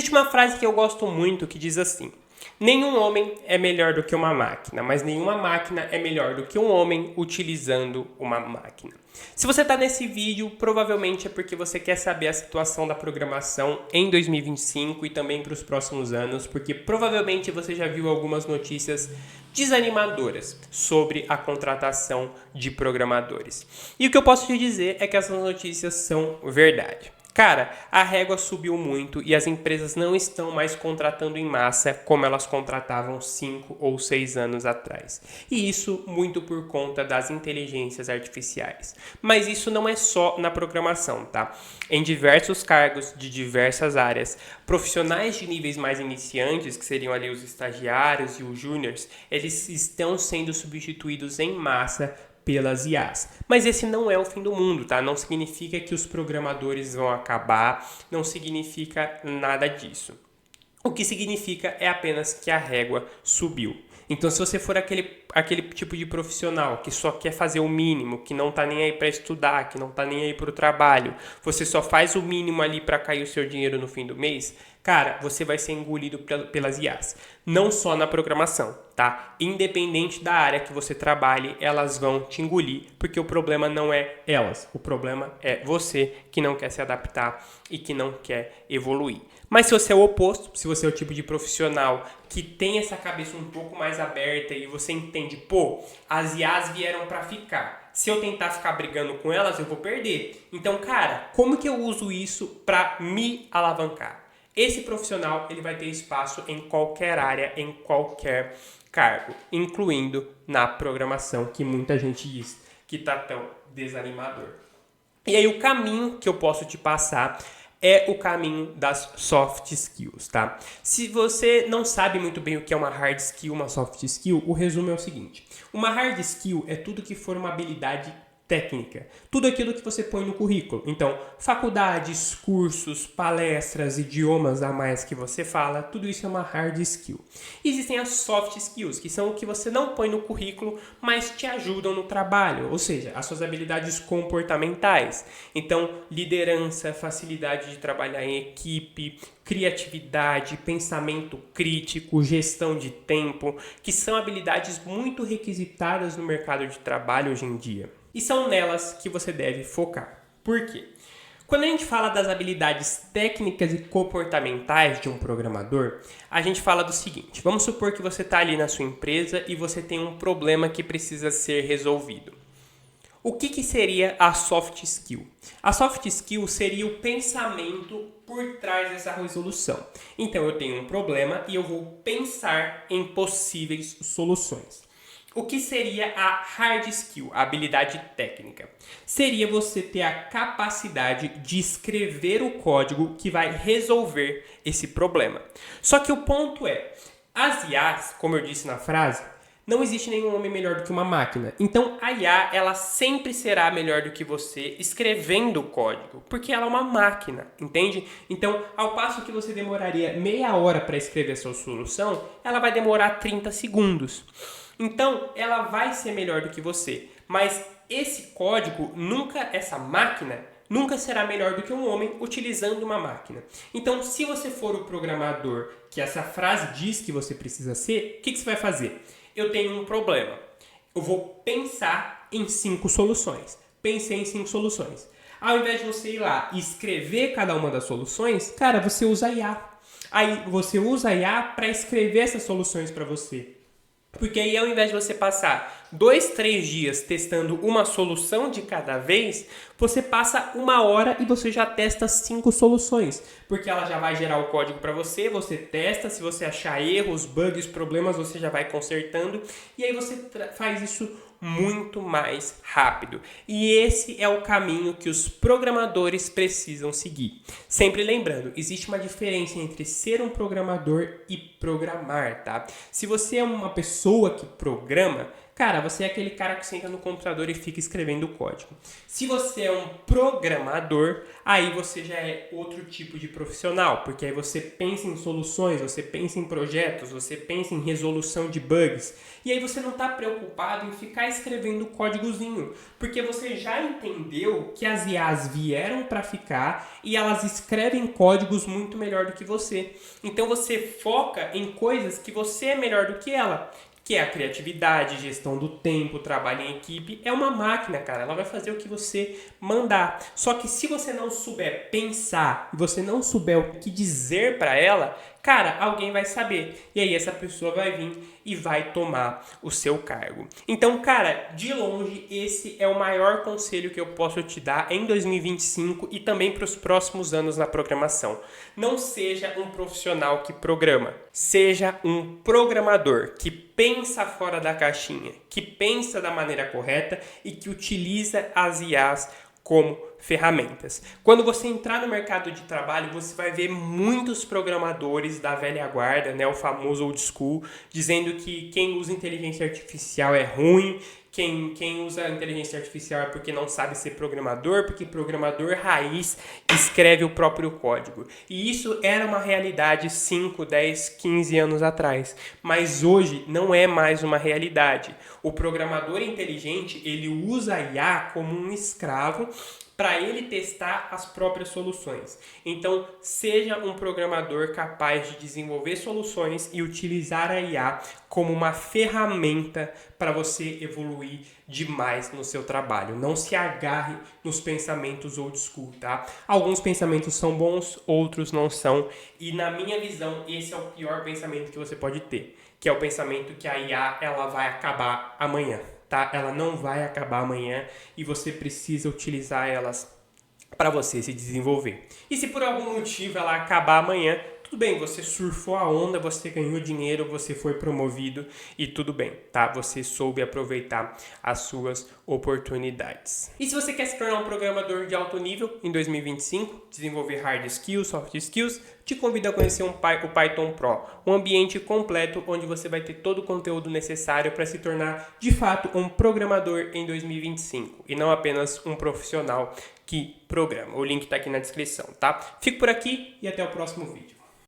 Existe uma frase que eu gosto muito que diz assim: nenhum homem é melhor do que uma máquina, mas nenhuma máquina é melhor do que um homem utilizando uma máquina. Se você está nesse vídeo, provavelmente é porque você quer saber a situação da programação em 2025 e também para os próximos anos, porque provavelmente você já viu algumas notícias desanimadoras sobre a contratação de programadores. E o que eu posso te dizer é que essas notícias são verdade. Cara, a régua subiu muito e as empresas não estão mais contratando em massa como elas contratavam 5 ou 6 anos atrás. E isso muito por conta das inteligências artificiais. Mas isso não é só na programação, tá? Em diversos cargos de diversas áreas, profissionais de níveis mais iniciantes, que seriam ali os estagiários e os júniores, eles estão sendo substituídos em massa pelas IAs. Mas esse não é o fim do mundo, tá? Não significa que os programadores vão acabar, não significa nada disso. O que significa é apenas que a régua subiu. Então, se você for aquele tipo de profissional que só quer fazer o mínimo, que não tá nem aí para estudar, que não tá nem aí para o trabalho, você só faz o mínimo ali para cair o seu dinheiro no fim do mês, cara, você vai ser engolido pelas IAs. Não só na programação, tá? Independente da área que você trabalhe, elas vão te engolir, porque o problema não é elas, o problema é você que não quer se adaptar e que não quer evoluir. Mas se você é o oposto, se você é o tipo de profissional que tem essa cabeça um pouco mais aberta e você entende, pô, as IAs vieram para ficar. Se eu tentar ficar brigando com elas, eu vou perder. Então, cara, como que eu uso isso para me alavancar? Esse profissional, ele vai ter espaço em qualquer área, em qualquer cargo, incluindo na programação, que muita gente diz que tá tão desanimador. E aí o caminho que eu posso te passar é o caminho das soft skills, tá? Se você não sabe muito bem o que é uma hard skill, uma soft skill, o resumo é o seguinte: uma hard skill é tudo que for uma habilidade técnica, tudo aquilo que você põe no currículo. Então, faculdades, cursos, palestras, idiomas a mais que você fala, tudo isso é uma hard skill. E existem as soft skills, que são o que você não põe no currículo, mas te ajudam no trabalho, ou seja, as suas habilidades comportamentais. Então, liderança, facilidade de trabalhar em equipe, criatividade, pensamento crítico, gestão de tempo, que são habilidades muito requisitadas no mercado de trabalho hoje em dia. E são nelas que você deve focar. Por quê? Quando a gente fala das habilidades técnicas e comportamentais de um programador, a gente fala do seguinte: vamos supor que você está ali na sua empresa e você tem um problema que precisa ser resolvido. O que seria a soft skill? A soft skill seria o pensamento por trás dessa resolução. Então eu tenho um problema e eu vou pensar em possíveis soluções. O que seria a hard skill, a habilidade técnica? Seria você ter a capacidade de escrever o código que vai resolver esse problema. Só que o ponto é, as IAs, como eu disse na frase, não existe nenhum homem melhor do que uma máquina. Então a IA, ela sempre será melhor do que você escrevendo o código, porque ela é uma máquina, entende? Então, ao passo que você demoraria meia hora para escrever a sua solução, ela vai demorar 30 segundos. Então, ela vai ser melhor do que você, mas esse código essa máquina, nunca será melhor do que um homem utilizando uma máquina. Então, se você for o programador que essa frase diz que você precisa ser, o que você vai fazer? Eu tenho um problema. Eu vou pensar em 5 soluções. Pensei em 5 soluções. Ao invés de você ir lá e escrever cada uma das soluções, cara, você usa a IA. Aí você usa a IA para escrever essas soluções para você. Porque aí, ao invés de você passar 2, 3 dias testando uma solução de cada vez, você passa 1 hora e você já testa 5 soluções. Porque ela já vai gerar o código para você, você testa, se você achar erros, bugs, problemas, você já vai consertando. E aí você faz isso muito mais rápido. E esse é o caminho que os programadores precisam seguir. Sempre lembrando, existe uma diferença entre ser um programador e programar, tá? Se você é uma pessoa que programa, Cara, você é aquele cara que senta no computador e fica escrevendo código. Se você é um programador, aí você já é outro tipo de profissional, porque aí você pensa em soluções, você pensa em projetos, você pensa em resolução de bugs, e aí você não está preocupado em ficar escrevendo códigozinho, porque você já entendeu que as IAs vieram para ficar e elas escrevem códigos muito melhor do que você. Então você foca em coisas que você é melhor do que ela, que é a criatividade, gestão do tempo, trabalho em equipe. É uma máquina, cara. Ela vai fazer o que você mandar. Só que se você não souber pensar, você não souber o que dizer para ela, cara, alguém vai saber. E aí essa pessoa vai vir e vai tomar o seu cargo. Então, cara, de longe, esse é o maior conselho que eu posso te dar em 2025 e também para os próximos anos na programação. Não seja um profissional que programa. Seja um programador que pensa fora da caixinha, que pensa da maneira correta e que utiliza as IAs como ferramentas. Quando você entrar no mercado de trabalho, você vai ver muitos programadores da velha guarda, né, o famoso old school, dizendo que quem usa inteligência artificial é ruim, quem usa inteligência artificial é porque não sabe ser programador, porque programador raiz escreve o próprio código. E isso era uma realidade 5, 10, 15 anos atrás. Mas hoje não é mais uma realidade. O programador inteligente, ele usa a IA como um escravo para ele testar as próprias soluções. Então, seja um programador capaz de desenvolver soluções e utilizar a IA como uma ferramenta para você evoluir demais no seu trabalho. Não se agarre nos pensamentos old school, tá? Alguns pensamentos são bons, outros não são. E na minha visão, esse é o pior pensamento que você pode ter, que é o pensamento que a IA ela vai acabar amanhã. Tá? Ela não vai acabar amanhã e você precisa utilizar elas para você se desenvolver. E se por algum motivo ela acabar amanhã, tudo bem, você surfou a onda, você ganhou dinheiro, você foi promovido e tudo bem, tá? Você soube aproveitar as suas oportunidades. E se você quer se tornar um programador de alto nível em 2025, desenvolver hard skills, soft skills, te convido a conhecer o Python Pro, um ambiente completo onde você vai ter todo o conteúdo necessário para se tornar, de fato, um programador em 2025 e não apenas um profissional que programa. O link está aqui na descrição, tá? Fico por aqui e até o próximo vídeo.